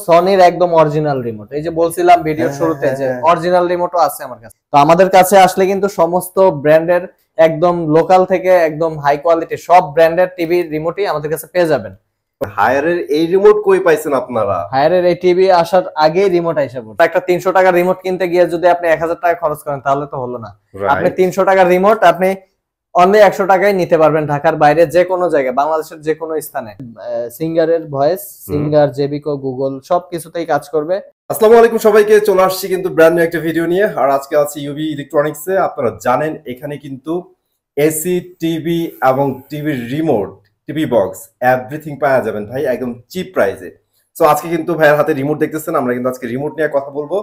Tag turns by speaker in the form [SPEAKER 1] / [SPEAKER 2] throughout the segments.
[SPEAKER 1] সনির একদম original remote, এই যে বলছিলাম ভিডিওর শুরুতে যে অরিজিনাল রিমোটও আছে আমার কাছে। তো আমাদের কাছে আসলে কিন্তু সমস্ত ব্র্যান্ডের একদম লোকাল থেকে একদম হাই কোয়ালিটি সব ব্র্যান্ডের টিভি রিমোটই আমাদের কাছে পেয়ে যাবেন।
[SPEAKER 2] হায়ারের এই রিমোট কই পাইছেন আপনারা?
[SPEAKER 1] হায়ারের এই টিভি আসার আগেই রিমোট আইসা পড়ছে। একটা 300 টাকার রিমোট কিনতে গিয়ে যদি আপনি 1000 টাকা খরচ করেন তাহলে তো হলো না। আপনি 300 টাকার রিমোট আপনি অনলি 100 টাকায় নিতে পারবেন ঢাকার বাইরে যে কোনো জায়গায়, বাংলাদেশের যে কোনো স্থানে। সিঙ্গারের ভয়েস, সিঙ্গার, জেবিকো, গুগল সবকিছুতেই কাজ করবে।
[SPEAKER 2] আসসালামু আলাইকুম সবাইকে, চলে আসছি কিন্তু ব্র্যান্ড নিউ একটা ভিডিও নিয়ে। আর আজকে আছি ইউভি ইলেকট্রনিক্সে। আপনারা জানেন এখানে কিন্তু এসি, টিভি এবং টিভির রিমোট, টিভি বক্স এভরিথিং পাওয়া যাবেন ভাই একদম চিপ প্রাইসে। সো আজকে কিন্তু ভাইয়ের হাতে রিমোট দেখতেছেন, আমরা কিন্তু আজকে রিমোট নিয়ে কথা বলবো।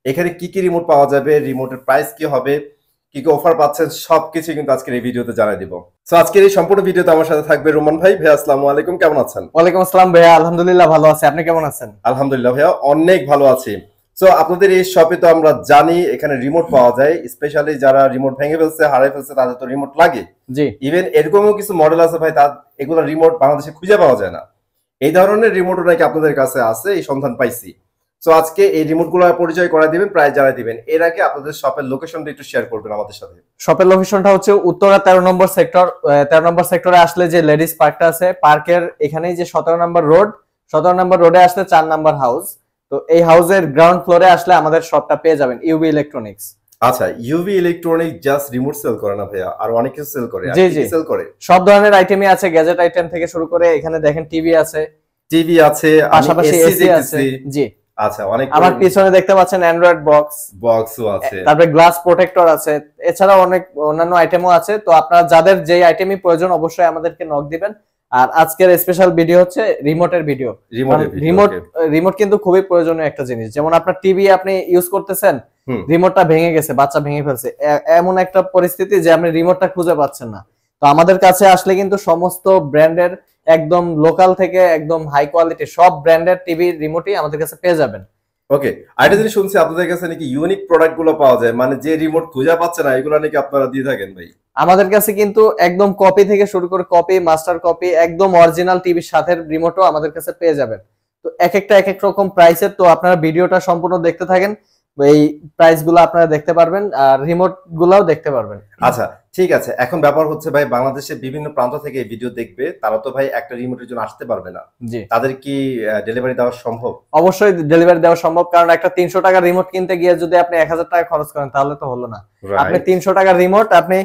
[SPEAKER 2] এখানে কি কি রিমোট পাওয়া যাবে, রিমোটের প্রাইস কি হবে, কি কি অফার পাচ্ছেন, সবকিছু কিন্তু আজকের এই ভিডিওতে জানাই দিব। সো আজকের এই সম্পূর্ণ ভিডিওতে আমার সাথে থাকবে রোমান ভাই। ভাই আসসালামু আলাইকুম, কেমন আছেন?
[SPEAKER 1] ওয়ালাইকুম আসসালাম ভাইয়া, আলহামদুলিল্লাহ ভালো আছি, আপনি কেমন আছেন?
[SPEAKER 2] আলহামদুলিল্লাহ ভাইয়া অনেক ভালো আছি। সো আপনাদের এই শপে তো আমরা জানি এখানে রিমোট পাওয়া যায়, স্পেশালি যারা রিমোট ভেঙে ফেলছে, হারাই ফেলছে, তাদের তো রিমোট লাগে।
[SPEAKER 1] জি,
[SPEAKER 2] ইভেন এরকমও কিছু মডেল আছে ভাই, তার এগুলো রিমোট বাংলাদেশে খুঁজে পাওয়া যায় না। এই ধরনের রিমোটও নাকি আপনাদের কাছে আছে, এই সন্ধান পাইছি। সো আজকে এই রিমোট গুলো পরিচয় করা দিবেন, প্রাইস জানাই দিবেন। এর আগে আপনাদের শপের লোকেশনটা একটু শেয়ার করবেন আমাদের সাথে।
[SPEAKER 1] শপের লোকেশনটা হচ্ছে উত্তরা 13 নম্বর সেক্টর। 13 নম্বর সেক্টরে আসলে যে লেডিস পার্কটা আছে, পার্কের এখানেই যে 17 নম্বর রোড, 17 নম্বর রোডে আসলে 4 নম্বর হাউস। তো এই হাউসের গ্রাউন্ড ফ্লোরে আসলে আমাদের শপটা পেয়ে যাবেন, ইউবি ইলেকট্রনিক্স।
[SPEAKER 2] আচ্ছা, UV electronic just remote sell করে না ভাইয়া, আর অনেক কিছু সেল করে।
[SPEAKER 1] জি জি,
[SPEAKER 2] সেল করে
[SPEAKER 1] সব ধরনের আইটেমই আছে, গ্যাজেট আইটেম থেকে শুরু করে এখানে দেখেন টিভি আছে,
[SPEAKER 2] টিভি আছে,
[SPEAKER 1] পাশাপাশি এসি আছে। জি,
[SPEAKER 2] আচ্ছা, অনেক
[SPEAKER 1] আমার পিছনে দেখতে পাচ্ছেন অ্যান্ড্রয়েড
[SPEAKER 2] বক্সও আছে,
[SPEAKER 1] তারপরে গ্লাস প্রোটেক্টর আছে, এছাড়াও অনেক অন্যান্য আইটেমও আছে। তো আপনারা যাদের যেই আইটেমই প্রয়োজন অবশ্যই আমাদেরকে নক দিবেন। আর আজকের স্পেশাল ভিডিও হচ্ছে রিমোটের ভিডিও। রিমোট কিন্তু খুবই প্রয়োজনীয় একটা জিনিস। যেমন আপনার টিভি আপনি ইউজ করতেছেন, রিমোটটা ভেঙে গেছে, বাচ্চা ভেঙে ফেলছে, এমন একটা পরিস্থিতি যে আপনি রিমোটটা খুঁজে পাচ্ছেন না। তো আমাদের কাছে আসলে কিন্তু সমস্ত ব্র্যান্ডের একদম লোকাল থেকে একদম হাই কোয়ালিটি সব ব্র্যান্ডের টিভি রিমোটই আমাদের কাছে পেয়ে যাবেন।
[SPEAKER 2] ওকে, আরেকটা জিনিস শুনছি আপনাদের কাছে নাকি ইউনিক প্রোডাক্ট গুলো পাওয়া যায়, মানে যে রিমোট খুঁজে পাচ্ছে না এগুলো নাকি আপনারা দিয়ে থাকেন ভাই?
[SPEAKER 1] আমাদের কাছে কিন্তু একদম কপি থেকে শুরু করে কপি, মাস্টার কপি, একদম অরিজিনাল টিভির সাথে রিমোটও আমাদের কাছে পেয়ে যাবেন। তো এক একটা এক এক রকম প্রাইসের। তো আপনারা ভিডিওটা সম্পূর্ণ দেখতে থাকেন, এই প্রাইস গুলো আপনারা দেখতে পারবেন আর রিমোট গুলাও দেখতে পারবেন।
[SPEAKER 2] আচ্ছা ঠিক আছে, এখন ব্যাপার হচ্ছে ভাই বাংলাদেশের বিভিন্ন প্রান্ত থেকে এই ভিডিও দেখবে, তারা তো ভাই একটা রিমোটের জন্য আসতে পারবে না।
[SPEAKER 1] জি,
[SPEAKER 2] তাদের কি ডেলিভারি দেওয়া সম্ভব?
[SPEAKER 1] অবশ্যই ডেলিভারি দেওয়া সম্ভব, কারণ একটা 300 টাকার রিমোট কিনতে গিয়ে যদি আপনি 1000 টাকা খরচ করেন তাহলে তো হলো না। আপনি 300 টাকার রিমোট আপনি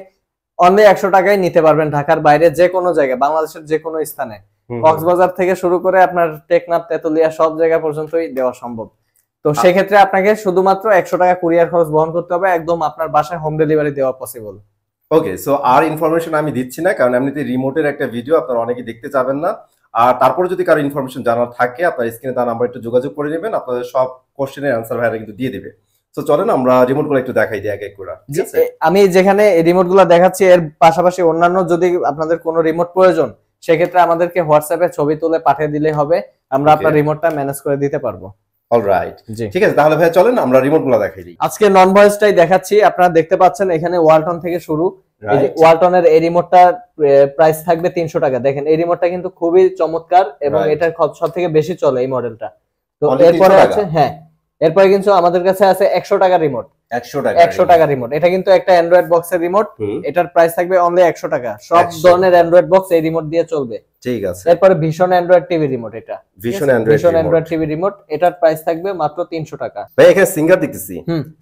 [SPEAKER 1] অনলি 100 টাকায় নিতে পারবেন ঢাকার বাইরে যে কোনো জায়গায়, বাংলাদেশের যে কোনো স্থানে। কক্সবাজার থেকে শুরু করে আপনার টেকনাফ, তেতুলিয়া সব জায়গা পর্যন্তই দেওয়া সম্ভব। তো সেক্ষেত্রে আপনাকে শুধুমাত্র 100 টাকা কুরিয়ার খরচ বহন করতে হবে, একদম আপনার বাসায় হোম ডেলিভারি দেওয়া পসিবল।
[SPEAKER 2] ওকে, সো আর ইনফরমেশন আমি দিচ্ছি না, কারণ এমনিতে রিমোটের একটা ভিডিও আপনারা অনেকে দেখতে চাবেন না। আর তারপরে যদি কারো ইনফরমেশন জানার থাকে আপনার স্ক্রিনে তার নাম্বার একটু যোগাযোগ করে নেবেন, আপনাদের সব কোশ্চেনের অ্যান্সার ভাইরা কিন্তু দিয়ে দিবে। তো চলেন আমরা রিমোট গুলো একটু দেখাই দিই এক এক করে।
[SPEAKER 1] আমি যেখানে রিমোট গুলো দেখাচ্ছি এর পাশাপাশি অন্যান্য যদি আপনাদের কোনো রিমোট প্রয়োজন, সেক্ষেত্রে আমাদেরকে হোয়াটসঅ্যাপে ছবি তুলে পাঠিয়ে দিলে হবে, আমরা আপনার রিমোটটা ম্যানেজ করে দিতে পারবো।
[SPEAKER 2] অলরাইট, ঠিক আছে, তাহলে ভাই চলেন আমরা রিমোট গুলো দেখাই দিই।
[SPEAKER 1] আজকে নন ভয়েসটাই দেখাচ্ছি। আপনারা দেখতে পাচ্ছেন এখানে ওয়ালটন থেকে শুরু। ওয়ালটনের এই রিমোটটার প্রাইস থাকবে 300 টাকা। দেখেন এই রিমোটটা কিন্তু খুবই চমৎকার এবং এটার সব থেকে বেশি চলে এই মডেলটা। তো এরপরে আছে, হ্যাঁ এরপরে কিন্তু আমাদের কাছে আছে 100 টাকা রিমোট। 100 টাকা রিমোট, এটা কিন্তু একটা অ্যান্ড্রয়েড বক্সের রিমোট। এটার প্রাইস থাকবে অনলি 100 টাকা। সব ধরনের অ্যান্ড্রয়েড বক্স এই রিমোট দিয়ে চলবে।
[SPEAKER 2] ঠিক আছে।
[SPEAKER 1] এরপরে ভীষণ অ্যান্ড্রয়েড টিভি রিমোট, এটা ভীষণ অ্যান্ড্রয়েড টিভি রিমোট, এটার প্রাইস থাকবে মাত্র 300 টাকা।
[SPEAKER 2] ভাই এখানে সিঙ্গার দেখতেছি।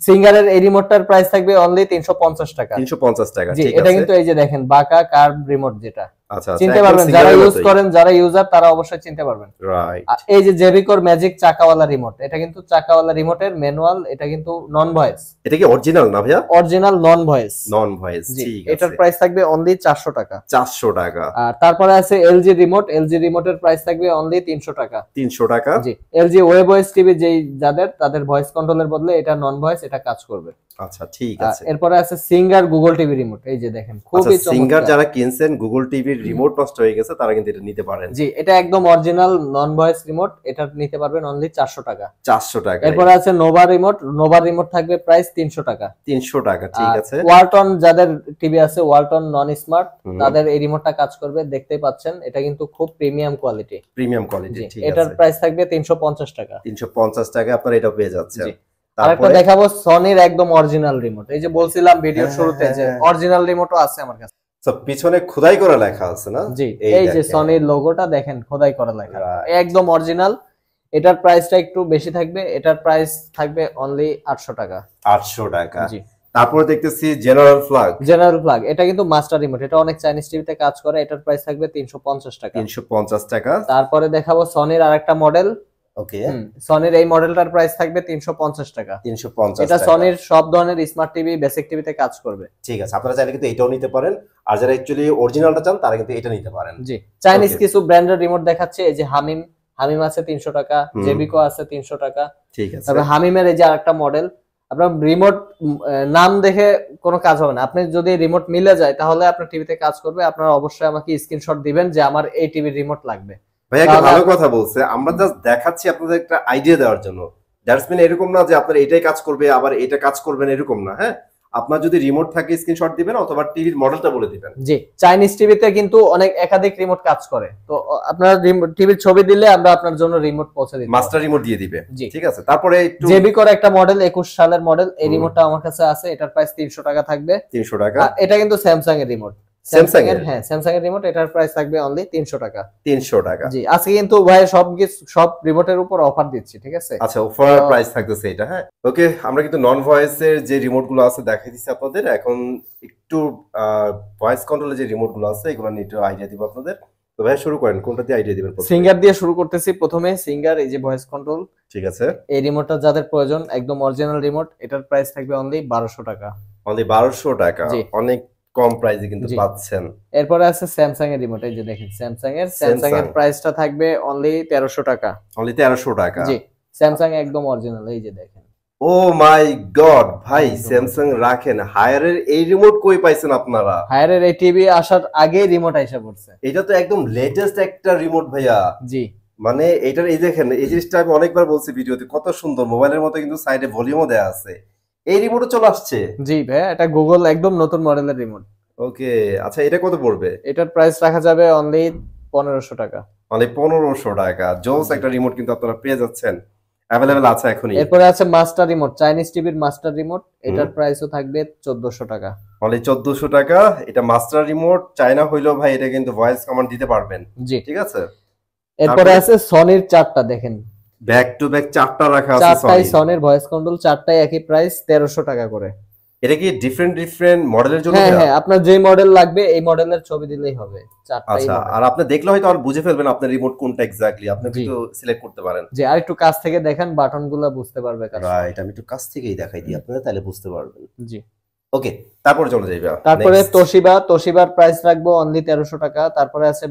[SPEAKER 1] সিঙ্গারের এই রিমোটটার প্রাইস থাকবে অনলি 350 টাকা।
[SPEAKER 2] 350 টাকা, ঠিক আছে।
[SPEAKER 1] এটা কিন্তু এই যে দেখেন বাঁকা কার্ভ রিমোট, যেটা
[SPEAKER 2] আচ্ছা
[SPEAKER 1] চিনতে পারবেন যারা ইউজ করেন, যারা ইউজার তারা অবশ্যই চিনতে পারবেন। রাইট। এই যে জেবিকোর ম্যাজিক চাকাওয়ালা রিমোট, এটা কিন্তু চাকাওয়ালা রিমোটের ম্যানুয়াল, এটা কিন্তু নন ভয়েস।
[SPEAKER 2] এটা কি অরিজিনাল না ভাইয়া?
[SPEAKER 1] অরিজিনাল নন ভয়েস।
[SPEAKER 2] নন ভয়েস, ঠিক আছে।
[SPEAKER 1] এটার প্রাইস থাকবে অনলি 400 টাকা।
[SPEAKER 2] 400 টাকা।
[SPEAKER 1] আর তারপরে আছে এলজি রিমোট। এলজি রিমোটের প্রাইস থাকবে অনলি 300 টাকা।
[SPEAKER 2] 300 টাকা।
[SPEAKER 1] জি, এলজি ওয়েব ওএস টিভি যেই তাদের ভয়েস কন্ট্রোলের বদলে এটা নন ভয়েস, এটা কাজ করবে।
[SPEAKER 2] আচ্ছা ঠিক আছে।
[SPEAKER 1] এরপরে আছে সিঙ্গার গুগল টিভি রিমোট। এই যে দেখেন খুবই চমৎকার।
[SPEAKER 2] সিঙ্গার যারা কিনছেন গুগল টিভির টিভির রিমোট নষ্ট হয়ে গেছে তারা কিন্তু এটা নিতে পারেন।
[SPEAKER 1] জি, এটা একদম অরিজিনাল নন ভয়েস রিমোট, এটা নিতে পারবেন অনলি 400 টাকা।
[SPEAKER 2] 400 টাকা।
[SPEAKER 1] এরপর আছে নোভা রিমোট, নোভা রিমোট থাকবে প্রাইস 300 টাকা।
[SPEAKER 2] 300 টাকা, ঠিক আছে।
[SPEAKER 1] ওয়ালটন যাদের টিভি আছে, ওয়ালটন নন স্মার্ট, তাদের এই রিমোটটা কাজ করবে, দেখতেই পাচ্ছেন এটা কিন্তু খুব প্রিমিয়াম কোয়ালিটি।
[SPEAKER 2] প্রিমিয়াম কোয়ালিটি, ঠিক আছে।
[SPEAKER 1] এটার প্রাইস থাকবে 350 টাকা।
[SPEAKER 2] 350 টাকা আপনারা এটা পেয়ে যাচ্ছেন।
[SPEAKER 1] আরেকটা দেখাবো সনির একদম অরিজিনাল রিমোট, এই যে বলছিলাম ভিডিও শুরুতে যে অরিজিনাল রিমোটও আছে আমার কাছে।
[SPEAKER 2] সব পিছনে খোদাই করা লেখা আছে না?
[SPEAKER 1] জি, এই যে সনির লোগোটা দেখেন খোদাই করা লেখা, একদম অরিজিনাল। এটার প্রাইসটা একটু বেশি থাকবে, এটার প্রাইস থাকবে অনলি 800 টাকা।
[SPEAKER 2] 800 টাকা। জি। তারপরে দেখতেছি জেনারেল ফ্ল্যাগ।
[SPEAKER 1] জেনারেল ফ্ল্যাগ, এটা কিন্তু মাস্টার রিমোট, এটা অনেক চাইনিজ টিভিতে কাজ করে, এটার প্রাইস থাকবে 350 টাকা।
[SPEAKER 2] 350 টাকা।
[SPEAKER 1] তারপরে দেখাবো সনির আরেকটা মডেল।
[SPEAKER 2] ওকে,
[SPEAKER 1] সনির এই মডেলটার প্রাইস থাকবে 350 টাকা।
[SPEAKER 2] 350
[SPEAKER 1] এটা সনির সব ধরনের স্মার্ট টিভি, বেসিক টিভিতে কাজ করবে।
[SPEAKER 2] ঠিক আছে, আপনারা চাইলে কিন্তু এটাও নিতে পারেন, আর যারা অ্যাকচুয়ালি অরিজিনালটা চান তারা কিন্তু এটা নিতে পারেন।
[SPEAKER 1] জি, চাইনিজ কিছু ব্র্যান্ডের রিমোট দেখাচ্ছে, এই যে হামিম, হামিম আছে 300 টাকা, জেবিকো আছে 300 টাকা।
[SPEAKER 2] ঠিক আছে।
[SPEAKER 1] তারপর হামিমের এই যে আরেকটা মডেল, আপনার রিমোট নাম দেখে কোনো কাজ হবে না, আপনি যদি রিমোট মিলে যায় তাহলে আপনার টিভিতে কাজ করবে। আপনারা অবশ্যই আমাকে স্ক্রিনশট দিবেন যে আমার এই টিভির রিমোট লাগবে।
[SPEAKER 2] ভাই একটা ভালো কথা বলছে, আমরা জাস্ট দেখাচ্ছি আপনাদের একটা আইডিয়া দেওয়ার জন্য। দ্যাটস মিন এরকম না যে আপনার এটাই কাজ করবে আবার এটা কাজ করবেন, এরকম না। হ্যাঁ, আপনার যদি রিমোট থাকে স্ক্রিনশট দিবেন অথবা টিভির মডেলটা বলে দিবেন।
[SPEAKER 1] জি, চাইনিজ টিভিতে কিন্তু অনেক একাধিক রিমোট কাজ করে, তো আপনার টিভির ছবি দিলে আমরা আপনার জন্য রিমোট পৌঁছে দিই, মাস্টার
[SPEAKER 2] রিমোট দিয়ে দিবে। ঠিক আছে। তারপরে একটু
[SPEAKER 1] জেবিকোর একটা মডেল 21 সালের মডেল, এই রিমোটটা আমার কাছে আছে, এটার প্রাইস 300 টাকা থাকবে।
[SPEAKER 2] 300 টাকা।
[SPEAKER 1] এটা কিন্তু স্যামসাং এর রিমোট, স্যামসাং এর, হ্যাঁ স্যামসাং এর রিমোট, এটার প্রাইস থাকবে অনলি 300 টাকা।
[SPEAKER 2] 300 টাকা।
[SPEAKER 1] জি, আজকে কিন্তু ভাই সব রিমোটের উপর অফার দিচ্ছি, ঠিক আছে।
[SPEAKER 2] আচ্ছা, অফার প্রাইস থাকতেছে এটা। হ্যাঁ, ওকে, আমরা কিন্তু নন ভয়েসের যে রিমোট গুলো আছে দেখাই দিচ্ছি আপনাদের। এখন একটু ভয়েস কন্ট্রোলের যে রিমোট গুলো আছে এগুলো নিয়ে একটু আইডিয়া দিব আপনাদের। তো ভাই শুরু করেন, কোনটা দিয়ে আইডিয়া দিবেন?
[SPEAKER 1] সিঙ্গার দিয়ে শুরু করতেছি। প্রথমে সিঙ্গার, এই যে ভয়েস কন্ট্রোল,
[SPEAKER 2] ঠিক আছে।
[SPEAKER 1] এই রিমোটটা যাদের প্রয়োজন, একদম অরিজিনাল রিমোট, এটার প্রাইস থাকবে অনলি 1200 টাকা।
[SPEAKER 2] অনলি 1200 টাকা, অনেক কম প্রাইসে কিন্তু পাচ্ছেন।
[SPEAKER 1] এরপরে আছে স্যামসাং এর রিমোট, এই যে দেখেন স্যামসাং এর প্রাইসটা থাকবে অনলি 1300 টাকা।
[SPEAKER 2] অনলি 1300 টাকা।
[SPEAKER 1] জি, স্যামসাং একদম অরিজিনাল, এই যে দেখেন।
[SPEAKER 2] ও মাই গড ভাই, স্যামসাং রাখেন, হায়ারের এই রিমোট কই পাইছেন আপনারা?
[SPEAKER 1] হায়ারের এই টিভি আসার আগে রিমোট আইসা পড়ছে।
[SPEAKER 2] এটা তো একদম লেটেস্ট একটা রিমোট ভাইয়া।
[SPEAKER 1] জি,
[SPEAKER 2] মানে এটার এই দেখেন, এই জিনিসটা আমি অনেকবার বলছি ভিডিওতে, কত সুন্দর, মোবাইলের মতো কিন্তু সাইডে ভলিউমও দেয়া আছে। এই রিমোটও চলে আসছে?
[SPEAKER 1] জি ভাই, এটা গুগল একদম নতুন মডেলের রিমোট।
[SPEAKER 2] ওকে, আচ্ছা, এটা কত পড়বে?
[SPEAKER 1] এটার প্রাইস রাখা যাবে অনলি 1500 টাকা।
[SPEAKER 2] অনলি 1500 টাকা। জোস একটা রিমোট কিন্তু আপনারা পেয়ে যাচ্ছেন, अवेलेबल আছে এখনই।
[SPEAKER 1] এরপরে আছে মাস্টার রিমোট, চাইনিজ টিভির মাস্টার রিমোট, এটার প্রাইসও থাকবে 1400 টাকা।
[SPEAKER 2] অনলি 1400 টাকা। এটা মাস্টার রিমোট, চায়না হইলো ভাই, এটা কিন্তু ভয়েস কমান্ড দিতে পারবেন।
[SPEAKER 1] জি,
[SPEAKER 2] ঠিক আছে।
[SPEAKER 1] এরপরে আছে সনির চারটা, দেখেন
[SPEAKER 2] ব্যাক টু ব্যাক চারটা রাখা আছে।
[SPEAKER 1] চারটাই সনির ভয়েস কন্ট্রোল, চারটাই একই প্রাইস 1300 টাকা করে।
[SPEAKER 2] এটা কি ডিফারেন্ট মডেলের জন্য?
[SPEAKER 1] হ্যাঁ হ্যাঁ, আপনার যে মডেল লাগবে এই মডেলের ছবি দিলেই হবে, চারটাই।
[SPEAKER 2] আচ্ছা, আর আপনি দেখলে হয়তো আর বুঝে ফেলবেন আপনার রিমোট কোনটা এক্স্যাক্টলি, আপনি একটু সিলেক্ট করতে পারেন।
[SPEAKER 1] জি, আর একটু কাছ থেকে দেখেন, বাটনগুলো বুঝতে পারবে।
[SPEAKER 2] রাইট, আমি একটু কাছ থেকেই দেখাই দিই আপনাদের, তাহলে বুঝতে পারবেন।
[SPEAKER 1] জি,
[SPEAKER 2] ওকে, তারপর চলে যাইবা।
[SPEAKER 1] তারপরে তোশিবার প্রাইস রাখবো অনলি 1300 টাকা। তারপরে আছে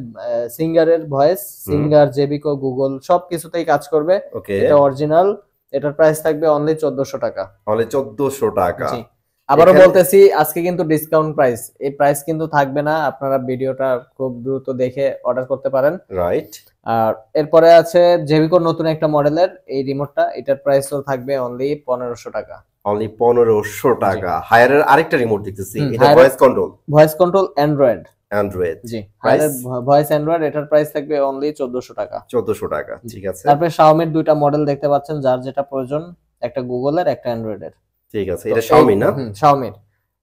[SPEAKER 1] সিঙ্গারের ভয়েস, সিঙ্গার, জেবিকো, গুগল সবকিছুতেই কাজ করবে।
[SPEAKER 2] ওকে,
[SPEAKER 1] এটা অরিজিনাল, এটার প্রাইস থাকবে অনলি 1400 টাকা।
[SPEAKER 2] অনলি 1400 টাকা।
[SPEAKER 1] জি, আবারও বলতেছি আজকে কিন্তু ডিসকাউন্ট প্রাইস, এই প্রাইস কিন্তু থাকবে না, আপনারা ভিডিওটা খুব দ্রুত দেখে অর্ডার করতে পারেন।
[SPEAKER 2] রাইট।
[SPEAKER 1] আর এরপরে আছে জেবিকোর নতুন একটা মডেলের এই রিমোটটা, এটার প্রাইসও থাকবে অনলি 1500 টাকা।
[SPEAKER 2] অনলি 1500 টাকা। হায়ারের আরেকটা রিমোট দেখতেছি, এটা ভয়েস কন্ট্রোল
[SPEAKER 1] অ্যান্ড্রয়েড।
[SPEAKER 2] জি,
[SPEAKER 1] হায়ারের ভয়েস অ্যান্ড্রয়েড, এটার প্রাইস থাকবে অনলি 1400 টাকা।
[SPEAKER 2] 1400 টাকা, ঠিক আছে।
[SPEAKER 1] তারপরে শাওমির দুইটা মডেল দেখতে পাচ্ছেন, যার যেটা প্রয়োজন, একটা গুগলের, একটা অ্যান্ড্রয়েডের।
[SPEAKER 2] ঠিক আছে, এটা শাওমি না?
[SPEAKER 1] শাওমির।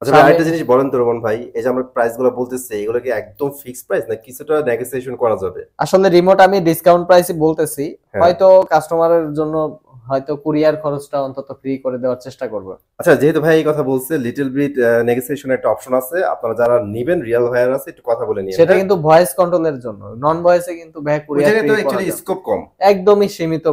[SPEAKER 2] আচ্ছা, আরেকটা জিনিস বলেন তো রোমান ভাই, এই যে আমরা প্রাইসগুলো বলতেছি এগুলো কি একদম ফিক্সড প্রাইস না কিছুটা নেগোসিয়েশন করা যাবে?
[SPEAKER 1] আসলে রিমোট আমি ডিসকাউন্ট প্রাইসই বলতেছি, হয়তো কাস্টমারের জন্য হয়তো কুরিয়ার খরচটা অন্তত ফ্রি করে দেওয়ার চেষ্টা করব।
[SPEAKER 2] আচ্ছা, যেহেতু ভাই এই কথা বলছে, লিটল বিট নেগোসিয়েশনের একটা অপশন আছে, আপনারা যারা নেবেন রিয়েল ভাইয়ার আছে, একটু কথা বলে নিন।
[SPEAKER 1] সেটা কিন্তু ভয়েস কন্ট্রোলের জন্য, নন ভয়েসে কিন্তু ভাই কুরিয়ার
[SPEAKER 2] ফ্রি করা যায়। স্কোপ কম,
[SPEAKER 1] একদমই সীমিত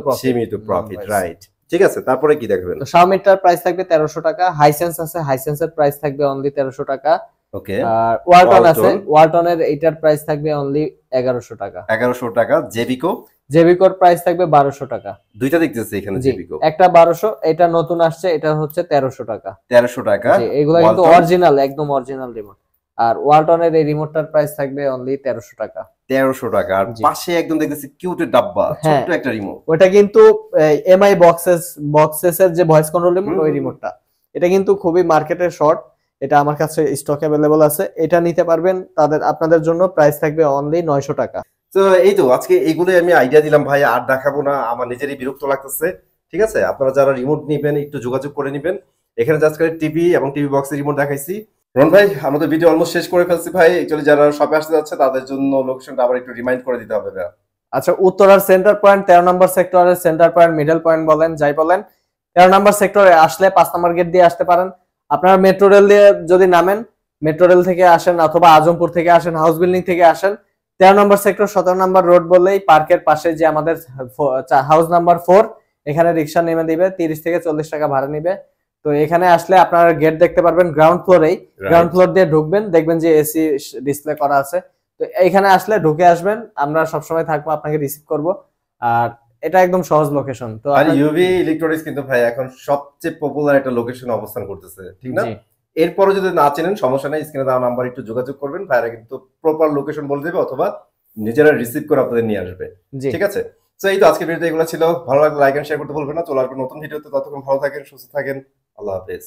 [SPEAKER 2] প্রফিট। রাইট, ঠিক আছে। তারপরে কি দেখবেন?
[SPEAKER 1] তো শাওমিটার প্রাইস থাকবে 1300 টাকা। হাইসেন্স আছে, হাইসেন্সের প্রাইস থাকবে অনলি 1300 টাকা।
[SPEAKER 2] ওকে,
[SPEAKER 1] আর ওয়ালটন আছে, ওয়ালটনের এইটার প্রাইস থাকবে অনলি 1100 টাকা।
[SPEAKER 2] 1100 টাকা।
[SPEAKER 1] জেবিকোর প্রাইস থাকবে 1200 টাকা।
[SPEAKER 2] দুইটা দেখতেছি এখানে, জেবিকো
[SPEAKER 1] একটা 1200, এটা নতুন আসছে, এটা হচ্ছে 1300 টাকা।
[SPEAKER 2] 1300 টাকা।
[SPEAKER 1] এগুলা কিন্তু অরিজিনাল, একদম অরিজিনাল রিমোট। আর ওয়ালটনের এই রিমোটটার প্রাইস থাকবে অনলি 1300 টাকা।
[SPEAKER 2] 1300 টাকা। আর পাশে একদম দেখতেছি কিউটের ডাব্বা, ছোট্ট একটা রিমোট।
[SPEAKER 1] ওটা কিন্তু এমআই বক্সেসের যে ভয়েস কন্ট্রোল রিমোট, ওই রিমোটটা। এটা কিন্তু খুবই মার্কেটের শর্ট, এটা আমার কাছে স্টক অ্যাভেলেবল আছে, এটা নিতে পারবেন। আপনাদের জন্য প্রাইস থাকবে অনলি 900 টাকা।
[SPEAKER 2] তো এই তো আজকে এইগুলোই আমি আইডিয়া দিলাম ভাই, আর দেখাবো না, আমার নিজেরই বিরক্ত লাগতেছে। ঠিক আছে, আপনারা যারা রিমোট নিবেন একটু যোগাযোগ করে নিবেন। এখানে জাস্ট করে টিভি এবং টিভি বক্সের রিমোট দেখাইছি। রন ভাই, আমাদের ভিডিও অলমোস্ট শেষ করে ফেলছি ভাই। অ্যাকচুয়ালি যারা শপে আসতে যাচ্ছে তাদের জন্য লোকেশনটা আবার একটু রিমাইন্ড করে দিতে হবে ভাই।
[SPEAKER 1] আচ্ছা, উত্তরার সেন্টার পয়েন্ট, 13 নম্বর সেক্টরের সেন্টার পয়েন্ট, মিডল পয়েন্ট বলেন, যাই বলেন, 13 নম্বর সেক্টরে আসলে 5 নম্বর গেট দিয়ে আসতে পারেন। আপনারা মেট্রো রেল দিয়ে যদি নামেন, মেট্রো রেল থেকে আসেন অথবা আজমপুর থেকে আসেন, হাউস বিল্ডিং থেকে আসেন, 13 নম্বর সেক্টর 17 নম্বর রোড বললেই পার্কের পাশে যে আমাদের হাউস নাম্বার 4, এখানে রিক্সা নেমে দিবে, 30 থেকে 40 টাকা ভাড়া নিবে। তো এখানে আসলে আপনারা গেট দেখতে পারবেন গ্রাউন্ড ফ্লোরেই, গ্রাউন্ড ফ্লোর দিয়ে ঢুকবেন, দেখবেন যে এসি ডিসপ্লে করা আছে। তো এইখানে আসলে ঢুকে আসবেন, আমরা সবসময় থাকবো, আপনাকে রিসিভ করব। আর এটা একদম সহজ লোকেশন। তো
[SPEAKER 2] আর ইউভি ইলেকট্রনিক্স কিন্তু ভাই এখন সবচেয়ে পপুলার একটা লোকেশনে অবস্থান করতেছে, ঠিক না? এরপরে যদি না চেনেন সমস্যা নাই, স্ক্রিনে দেওয়া নাম্বার একটু যোগাযোগ করবেন, ভাইরা কিন্তু প্রপার লোকেশন বলে দেবে অথবা নিজেরা রিসিভ করে আপনাদের নিয়ে আসবে। ঠিক আছে, তো এই তো আজকের ভিডিওতে এগুলো ছিল। ভালো লাগলে লাইক এন্ড শেয়ার করতে ভুলবেন না। চলে আসবেন নতুন ভিডিওতে, ততক্ষণ ভালো থাকেন, সুস্থ থাকেন, আল্লাহ হাফেজ।